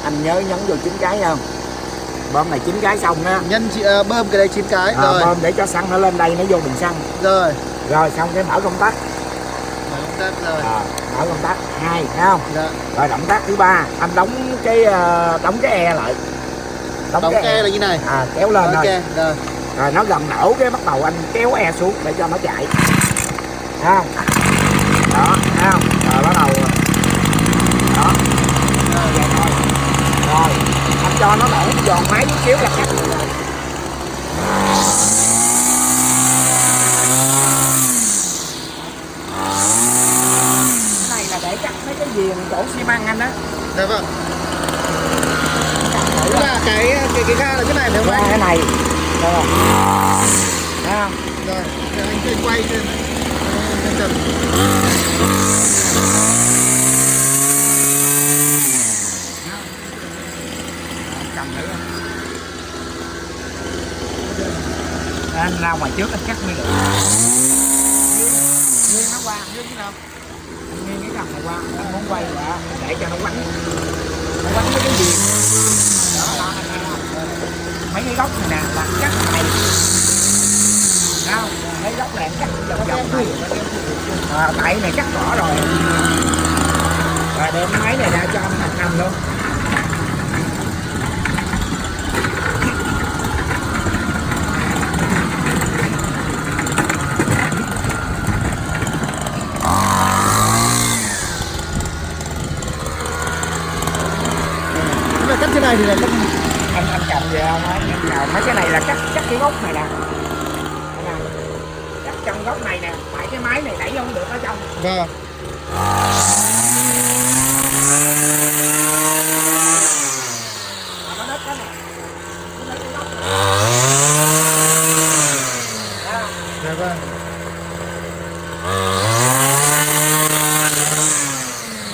anh nhớ nhấn vô 9 cái không? Bơm này 9 cái xong á. Nhân chị bơm cái đây 9 cái rồi. Bơm để cho xăng nó lên đây, nó vô bình xăng. Rồi. Rồi xong cái mở công tắc. Mở công tắc rồi. Mở công tắc 2 thấy không? Dạ. Rồi động tác thứ 3, anh đóng cái e lại. Đóng cái e là như này. Kéo lên thôi. Rồi. Rồi nó gần nổ cái bắt đầu anh kéo e xuống để cho nó chạy. Thấy không? Đó, thấy không? Rồi bắt đầu. Đó. Vậy thôi. Rồi, anh cho nó nổ giòn máy chút xíu là cắt. Cái này là để cắt mấy cái viền chỗ xi măng anh á. Dạ vâng. Tức là cái ga là cái này phải không anh? Cái này. Thấy không? Thấy không? Rồi, anh trên quay trên trần. Anh ra ngoài trước anh cắt nguyên được. Nguyên nó qua, nguyên cái nào? Nguyên cái gầm này qua, anh muốn quay là để cho nó quánh. Nó quánh mấy cái gì? Đó, mấy cái góc này nè là cắt này. Không, mấy góc này cắt vòng vòng này. Tại này cắt rõ rồi. Rồi đem máy này ra cho anh thành hành luôn. Cắt cái này thì là cắt anh cầm về không ấy, mấy cái này là cắt cái gốc này nè, cắt trong gốc này nè, tại cái máy này đẩy không được ở trong. Vâng. Nó đất đó nè, nó đất cái gốc này. Dạ vâng.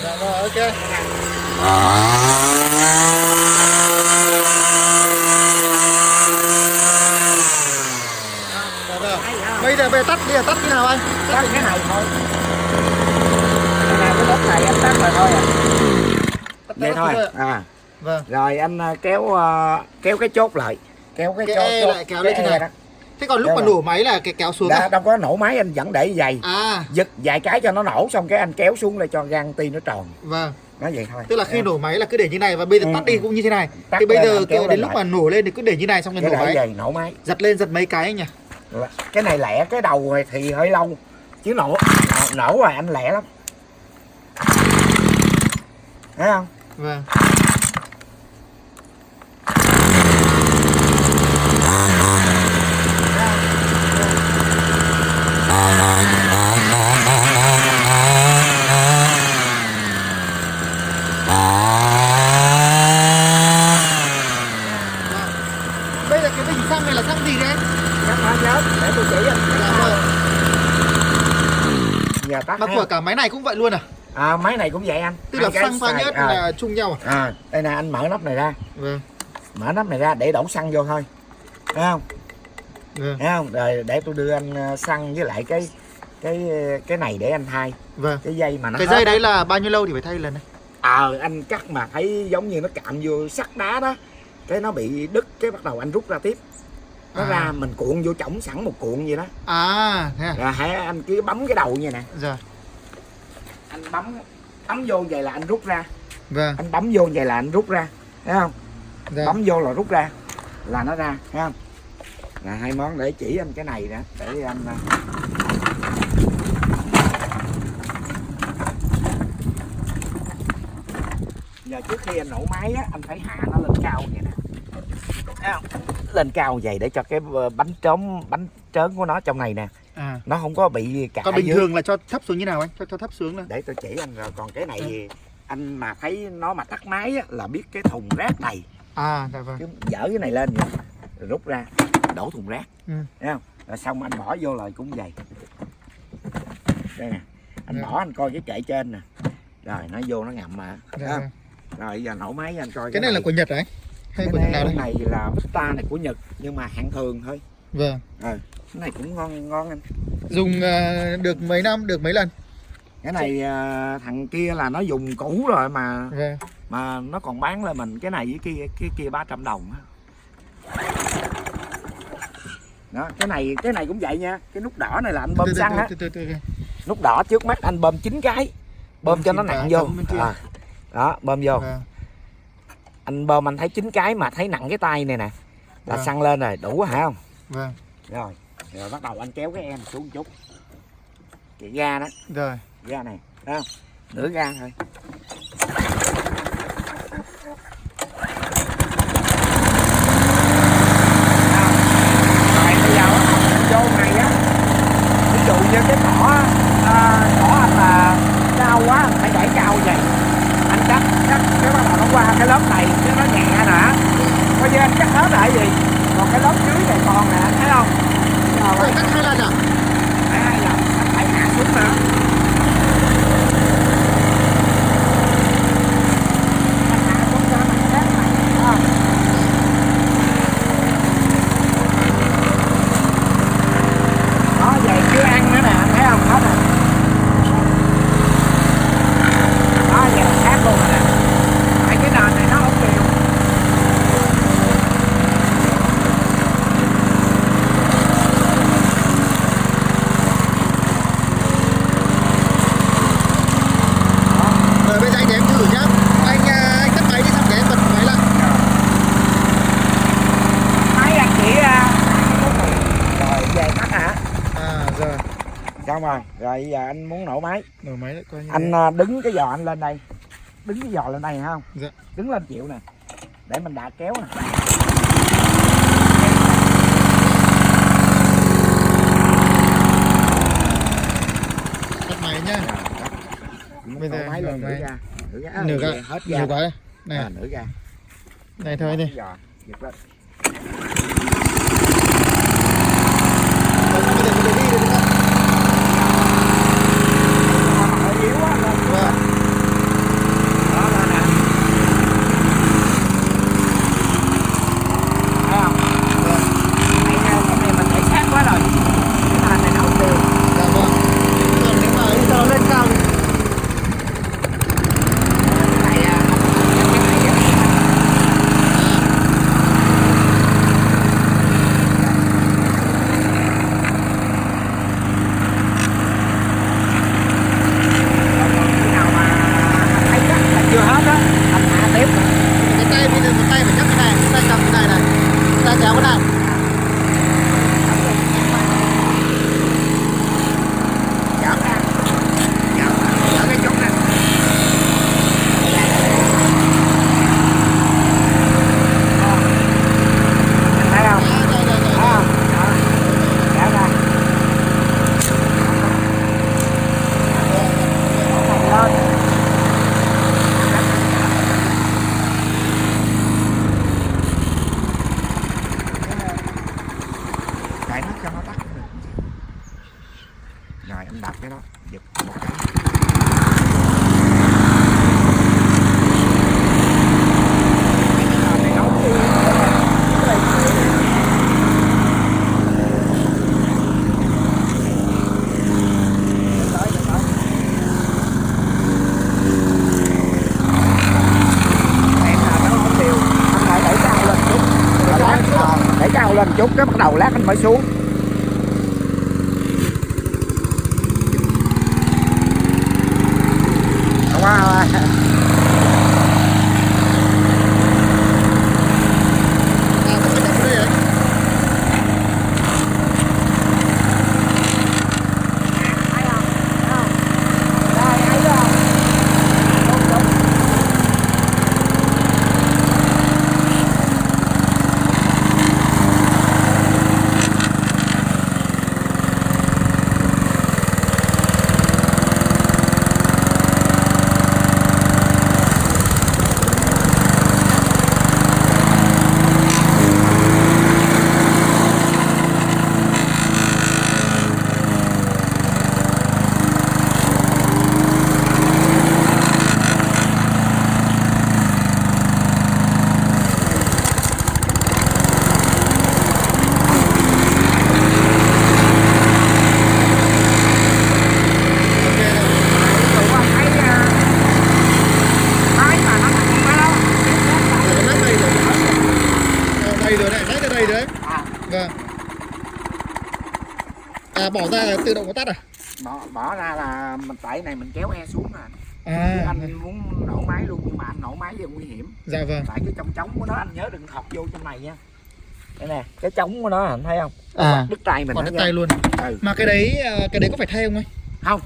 Dạ vâng, ok. Bây giờ về tắt như nào anh? Tắt cái này thôi. Cái gốc này anh tắt rồi thôi à. Vậy thôi. Vâng. Rồi anh kéo cái chốt lại, kéo cái chốt lại kéo lên thế này. Thế còn lúc mà nổ máy là cái kéo xuống à? Đâu có nổ máy, anh vẫn để giày. Giật vài cái cho nó nổ xong cái anh kéo xuống để cho gan ti nó tròn. Vâng. Nói vậy thôi. Tức là khi nổ máy là cứ để như này và bây giờ tắt đi cũng như thế này. Thì bây giờ đến lúc mà nổ lên thì cứ để như này xong rồi nổ máy. Nổ máy. Giật lên giật mấy cái anh nhỉ? Cái này lẹ, cái đầu này thì hơi lâu. Chứ nổ rồi anh lẹ lắm. Thấy không? Vâng. Bây giờ cái bình xăng này là xăng gì đấy? Xăng hóa nhớt, để tôi chỉ anh. Giờ tắt. Mà của cả máy này cũng vậy luôn à? Máy này cũng vậy anh. Tức là xăng hóa nhớt là chung nhau à? Đây nè, anh mở nắp này ra. Vâng. Mở nắp này ra để đổ xăng vô thôi. Thấy không? Vâng. Thấy không? Rồi để tôi đưa anh xăng với lại cái này để anh thay. Vâng. Cái dây mà nó cái dây đấy là bao nhiêu lâu thì phải thay lần này? Anh cắt mà thấy giống như nó cạm vô sắt đá đó, cái nó bị đứt, cái bắt đầu anh rút ra tiếp. Nó ra mình cuộn vô chổng sẵn một cuộn vậy đó. Thế à? Rồi hãy anh cứ bấm cái đầu như nè. Rồi. Anh bấm vô vậy là anh rút ra. Vâng. Anh bấm vô vậy là anh rút ra, thấy không? Dạ. Bấm vô là rút ra là nó ra, thấy không? Là hai món để chỉ anh cái này đó, để anh giờ trước khi anh nổ máy á, anh phải hạ nó lên cao vậy nè, thấy không? Lên cao vậy để cho cái bánh trớn của nó trong này nè, nó không có bị cạn. Còn bình thường là cho thấp xuống như nào anh? Cho thấp xuống nữa. Để tôi chỉ anh. Rồi còn cái này anh mà thấy nó mà tắt máy á, là biết cái thùng rác này. Dạ vâng. Cứ dỡ cái này lên vậy, rồi rút ra đổ thùng rác, thấy không? Rồi xong anh bỏ vô lại cũng vậy. Đây nè, anh bỏ anh coi cái kệ trên nè, rồi nó vô nó ngậm mà, thấy không? Rồi giờ nổ máy anh coi cái này là của Nhật đấy hay của Nhật nào đây? Cái này là Vista này của Nhật nhưng mà hạng thường thôi. Vâng. Cái này cũng ngon anh. Dùng được mấy năm, được mấy lần? Cái này thằng kia là nó dùng cũ rồi mà. Vâng. mà nó còn bán lại mình cái này với cái kia 300 đồng á. Đó, cái này cũng vậy nha. Cái nút đỏ này là anh bơm xăng á. Nút đỏ trước mắt anh bơm 9 cái. Bơm cho nó nặng vô. Đó, bơm vô. Anh bơm anh thấy 9 cái mà thấy nặng cái tay này nè. Là xăng lên rồi, đủ hả không? Vâng. Rồi bắt đầu anh kéo cái em xuống một chút. Cái ga đó. Rồi. Ga này, thấy không? Nửa ga thôi. Vô này á, ví dụ như cái cỏ anh là cao quá anh phải đẩy cao vậy, anh cắt cái bắt đầu nó qua cái lớp này chứ nó nhẹ nè, coi như anh cắt hết lại gì, còn cái lớp dưới này còn nè, anh thấy không? Rồi Cắt 2 lần à? phải 2 lần, anh phải hạ xuống nữa. Anh hạ xuống cho nó sát này, thấy không? Đó, vậy chưa ăn nữa nè, anh thấy không? Hết rồi. Đó, vậy là sát luôn rồi nè. Tại cái nền này nó không đều. Rồi bây giờ anh để em thử nhá. Anh tắt máy đi xong để em bật máy lại. Máy anh chỉ rồi về tắt hả? À rồi. Xong rồi, rồi giờ anh muốn nổ máy. Nổ máy lại coi như Anh đứng cái giò anh lên đây. Đứng cái giò lên đây hả không? Dạ. Đứng lên chịu nè. Để mình đạp kéo nè. tắt máy nhá. Bây giờ máy lên nửa ra. Nửa ra. Hết ra. Nửa quá đây. Này. Nửa ra. Này thôi đi. Giò, giật lên. Bây giờ mình đi được không? Yếu quá lên. Vâng. Đó lên nè. Thấy không? Vâng. Cái này mình để sát quá rồi. Cái nền này nó không đều. Dạ vâng. Còn nếu mà bây giờ lên cao thì Cái này khi nào mà anh thấy chắc là chưa hết á, anh hạ tiếp. cái tay bây giờ một tay phải chắc cái này, tay cầm cái này này. Tay kéo cái này. Giảm ra. Giảm cái chút nè. Anh thấy không? Rồi rồi rồi. Thấy không? Đó. Giảm ra. Đổ này lên. Chạy nó cho nó tắt cũng được. Rồi anh đập cái đó, giật một cái. Này nấu thì để cao lên chút cái bắt đầu lát anh mới xuống. Không qua Vâng. À bỏ ra là tự động có tắt à? Bỏ ra là mình tại này mình kéo e xuống à. À. Anh muốn nổ máy luôn nhưng mà anh nổ máy thì nguy hiểm. Dạ vâng. Tại cái trong trống của nó anh nhớ đừng thọc vô trong này nha. Đây nè, cái trống của nó anh thấy không? À. Đứt tay mình. Còn đứt tay luôn. Ừ. Mà cái đấy có phải thay không anh? Không,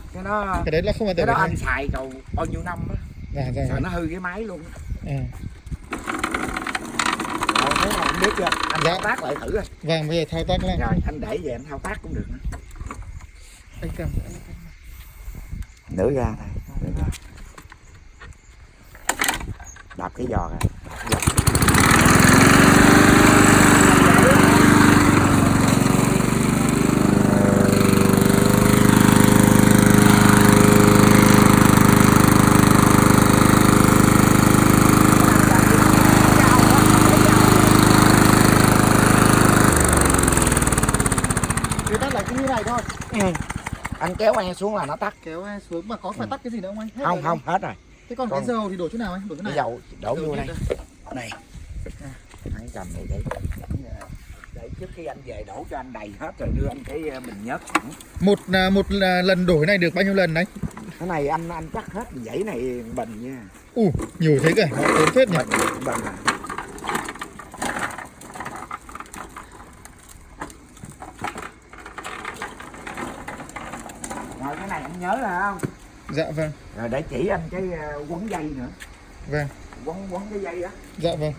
cái đấy là không phải cái tự đó thay. anh xài cầu bao nhiêu năm á. Dạ dạ. Sợ nó hư cái máy luôn. À. Rồi thế này anh biết chưa? Anh Dạ. thao tác lại thử rồi. Vâng, bây giờ thao tác lên. Rồi anh để về anh thao tác cũng được nữa. Anh cầm. Nửa ra này. Đạp cái giò rồi. Cái tắt là cái như này thôi. Anh kéo e xuống là nó tắt. Kéo xuống mà có phải tắt cái gì nữa không anh? Hết Không rồi không đấy. hết rồi. Thế còn cái dầu thì đổ chỗ nào anh? Đổ cái Cái này. dầu đổ vô đây. đây. Này. Hãy cầm này để trước khi anh về đổ cho anh đầy hết rồi đưa anh cái bình nhớt sẵn. Một lần đổi này được bao nhiêu lần đấy? Cái này anh chắc hết dãy này bình nha. Nhiều thế cả, nó tốn phết nhỉ. Bình à. Rồi cái này anh nhớ là không? Dạ vâng. Rồi để chỉ anh cái quấn dây nữa. Vâng. Quấn cái dây đó. Dạ vâng.